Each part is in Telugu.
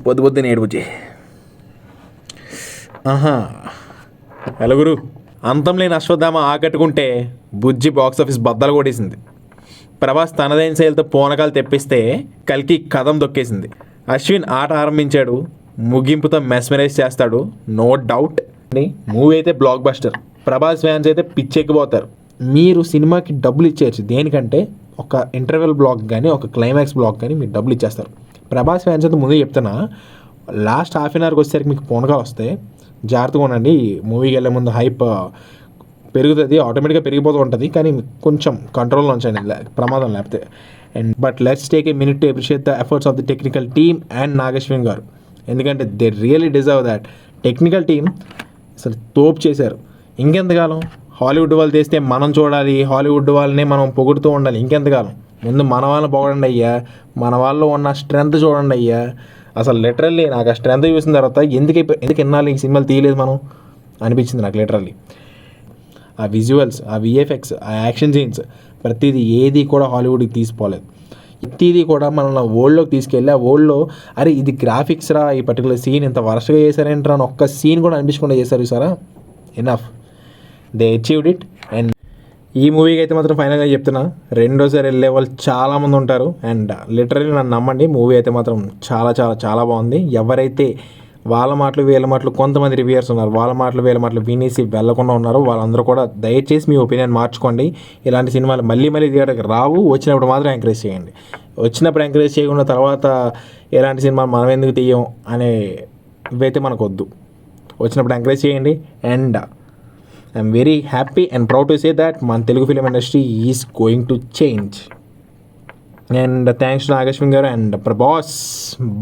పొద్దు పొద్దున ఏడుపుచ్చి వెలుగురు అంతం లేని అశ్వత్థామ ఆకట్టుకుంటే బుజ్జి బాక్స్ ఆఫీస్ బద్దలు కొట్టేసింది. ప్రభాస్ తనదైన శైలితో పూనకాలు తెప్పిస్తే కల్కి కథం దొక్కేసింది. అశ్విన్ ఆట ఆరంభించాడు, ముగింపుతో మెస్మరైజ్ చేస్తాడు, నో డౌట్. మూవీ అయితే బ్లాక్ బస్టర్. ప్రభాస్ ఫ్యాన్స్ అయితే పిచ్చెక్కిపోతారు. మీరు సినిమాకి డబ్బులు ఇచ్చేయచ్చు, దేనికంటే ఒక ఇంటర్వెల్ బ్లాక్ కానీ ఒక క్లైమాక్స్ బ్లాక్ కానీ మీరు డబ్బులు ఇచ్చేస్తారు. ప్రభాస్ ఫ్యాన్స్ అయితే ముందే చెప్తున్నా, లాస్ట్ హాఫ్ అన్ అవర్కి వచ్చేసరికి మీకు పూనకాలు వస్తే జాగ్రత్తగా ఉండండి. మూవీకి వెళ్ళే ముందు హైప్ పెరుగుతుంది, ఆటోమేటిక్గా పెరిగిపోతూ ఉంటుంది, కానీ కొంచెం కంట్రోల్లో ఉంచండి, ప్రమాదం లేకపోతే. And but let's take a minute to appreciate the efforts of the technical team and Nag Ashwin గారు, ఎందుకంటే they really deserve that. Technical team అసలు తోపు చేశారు. ఇంకెంతకాలం హాలీవుడ్ వాళ్ళు తెస్తే మనం చూడాలి, హాలీవుడ్ వాళ్ళనే మనం పొగుడుతూ ఉండాలి, ఇంకెంతకాలం? ముందు మన వాళ్ళని పొగడండి అయ్యా, మన వాళ్ళు ఉన్న స్ట్రెంత్ చూడండి అయ్యా. అసలు లిటరల్లీ నాకు ఆ స్ట్రెంత్ చూసిన తర్వాత ఎందుకు ఎన్నాళ్ళు ఈ సినిమాలు తీయలేదు మనం అనిపించింది నాకు లిటరల్లీ. ఆ విజువల్స్, ఆ విఎఫ్ఎక్స్, ఆ యాక్షన్ సీన్స్, ప్రతిదీ ఏది కూడా హాలీవుడ్కి తీసిపోలేదు. ప్రతిదీ కూడా మనల్ని వరల్డ్లోకి తీసుకెళ్ళి ఆ వరల్డ్లో అరే ఇది గ్రాఫిక్స్ రా, ఈ పర్టికులర్ సీన్ ఇంత వరుసగా చేశారేంట్రా అని ఒక్క సీన్ కూడా అనిపించకుండా చేశారు సారా. Enough, they achieved it. And ఈ మూవీకి అయితే మాత్రం ఫైనల్గా చెప్తున్నా, రెండోసారి వెళ్ళే వాళ్ళు చాలామంది ఉంటారు. అండ్ లిటరల్లీ నన్ను నమ్మండి, మూవీ అయితే మాత్రం చాలా చాలా చాలా బాగుంది. ఎవరైతే వాళ్ళ మాటలు వీళ్ళ మాటలు, కొంతమంది రివ్యూయర్స్ ఉన్నారు, వాళ్ళ మాటలు వీళ్ళ మాటలు వినేసి వెళ్ళకుండా ఉన్నారు, వాళ్ళందరూ కూడా దయచేసి మీ ఒపీనియన్ మార్చుకోండి. ఇలాంటి సినిమాలు మళ్ళీ థియేటర్కి రావు, వచ్చినప్పుడు మాత్రం ఎంకరేజ్ చేయండి. వచ్చినప్పుడు ఎంకరేజ్ చేయకుండా తర్వాత ఎలాంటి సినిమాలు మనం ఎందుకు తీయం అనే ఇవైతే మనకు వద్దు. వచ్చినప్పుడు ఎంకరేజ్ చేయండి. And I'm very happy and proud to say that మన Telugu film industry is going to change. And thanks to Nagashwin గారు and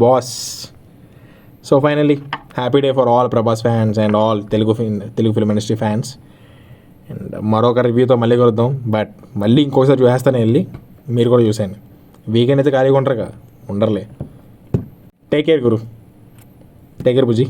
boss. So finally happy day for all Prabhas fans and all Telugu film industry fans. And మరొక రివ్యూతో మళ్ళీ కలుద్దాం. బట్ మళ్ళీ ఇంకోసారి చూసేస్తాను వెళ్ళి, మీరు కూడా చూసేయండి. వీకెండ్ అయితే ఖాళీగా ఉండరుగా, ఉండరులే. టేక్ కేర్ గురు, టేక్ కేర్ బుజ్జి.